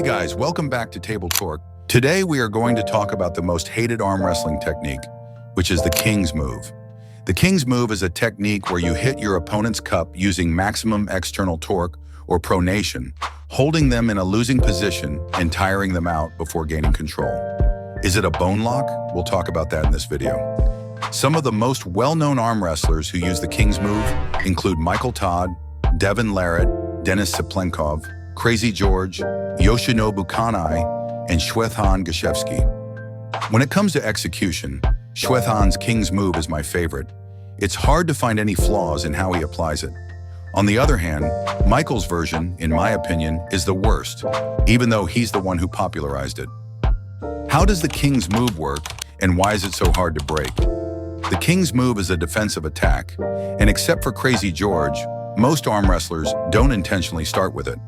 Hey guys, welcome back to Table Torque. Today we are going to talk about the most hated arm wrestling technique, which is the King's Move. The King's Move is a technique where you hit your opponent's cup using maximum external torque or pronation, holding them in a losing position and tiring them out before gaining control. Is it a bone lock? We'll talk about that in this video. Some of the most well-known arm wrestlers who use the King's Move include Michael Todd, Devin Larratt, Denis Saplenkov, Crazy George, Yoshinobu Kanai, and Shwethan Gashevsky. When it comes to execution, Shwethan's King's Move is my favorite. It's hard to find any flaws in how he applies it. On the other hand, Michael's version, in my opinion, is the worst, even though he's the one who popularized it. How does the King's Move work, and why is it so hard to break? The King's Move is a defensive attack, and except for Crazy George, most arm wrestlers don't intentionally start with it.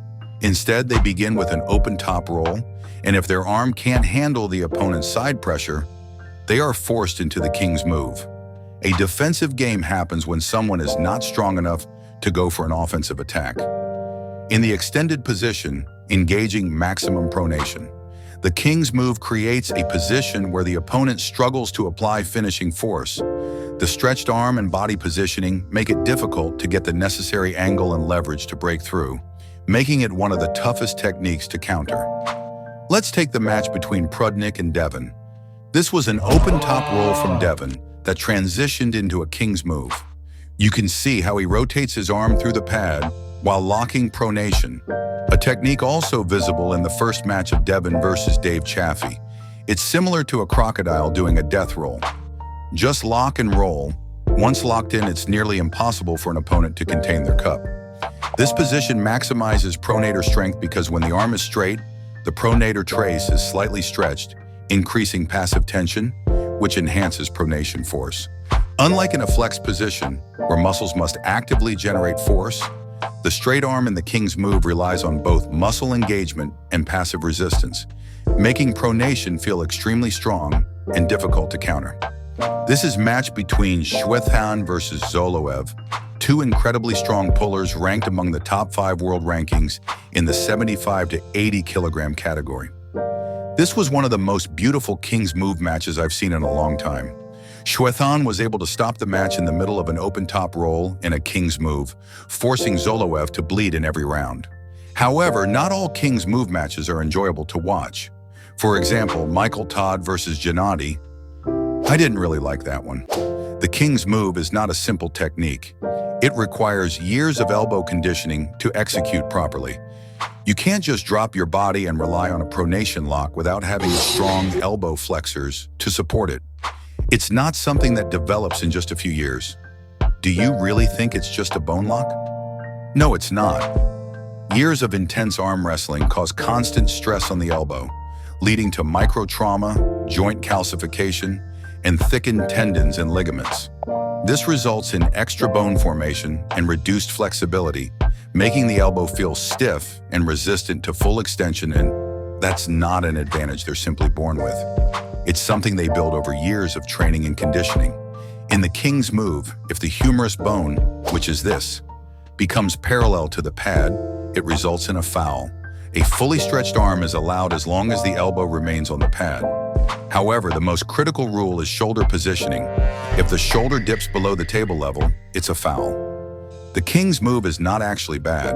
Instead, they begin with an open top roll, and if their arm can't handle the opponent's side pressure, they are forced into the King's Move. A defensive game happens when someone is not strong enough to go for an offensive attack. In the extended position, engaging maximum pronation, the King's Move creates a position where the opponent struggles to apply finishing force. The stretched arm and body positioning make it difficult to get the necessary angle and leverage to break through, making it one of the toughest techniques to counter. Let's take the match between Prudnik and Devin. This was an open top roll from Devin that transitioned into a King's Move. You can see how he rotates his arm through the pad while locking pronation, a technique also visible in the first match of Devin versus Dave Chaffee. It's similar to a crocodile doing a death roll. Just lock and roll. Once locked in, it's nearly impossible for an opponent to contain their cup. This position maximizes pronator strength because when the arm is straight, the pronator trace is slightly stretched, increasing passive tension, which enhances pronation force. Unlike in a flexed position, where muscles must actively generate force, the straight arm in the King's Move relies on both muscle engagement and passive resistance, making pronation feel extremely strong and difficult to counter. This is matched between Shwethan versus Zoloev, two incredibly strong pullers ranked among the top 5 world rankings in the 75 to 80 kilogram category. This was one of the most beautiful King's Move matches I've seen in a long time. Shwethan was able to stop the match in the middle of an open top roll in a King's Move, forcing Zoloev to bleed in every round. However, not all King's Move matches are enjoyable to watch. For example, Michael Todd versus Gennady. I didn't really like that one. The King's Move is not a simple technique. It requires years of elbow conditioning to execute properly. You can't just drop your body and rely on a pronation lock without having strong elbow flexors to support it. It's not something that develops in just a few years. Do you really think it's just a bone lock? No, it's not. Years of intense arm wrestling cause constant stress on the elbow, leading to micro-trauma, joint calcification, and thickened tendons and ligaments. This results in extra bone formation and reduced flexibility, making the elbow feel stiff and resistant to full extension, and that's not an advantage they're simply born with. It's something they build over years of training and conditioning. In the King's Move, if the humerus bone, which is this, becomes parallel to the pad, it results in a foul. A fully stretched arm is allowed as long as the elbow remains on the pad. However, the most critical rule is shoulder positioning. If the shoulder dips below the table level, it's a foul. The King's Move is not actually bad.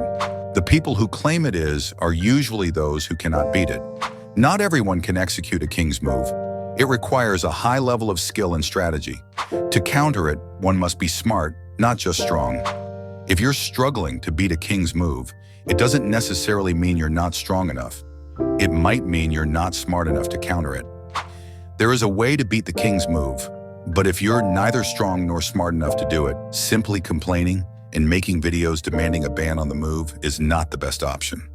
The people who claim it is are usually those who cannot beat it. Not everyone can execute a King's Move. It requires a high level of skill and strategy. To counter it, one must be smart, not just strong. If you're struggling to beat a King's Move, it doesn't necessarily mean you're not strong enough. It might mean you're not smart enough to counter it. There is a way to beat the King's Move, but if you're neither strong nor smart enough to do it, simply complaining and making videos demanding a ban on the move is not the best option.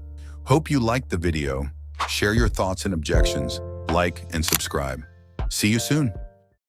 Hope you liked the video. Share your thoughts and objections, like and subscribe. See you soon.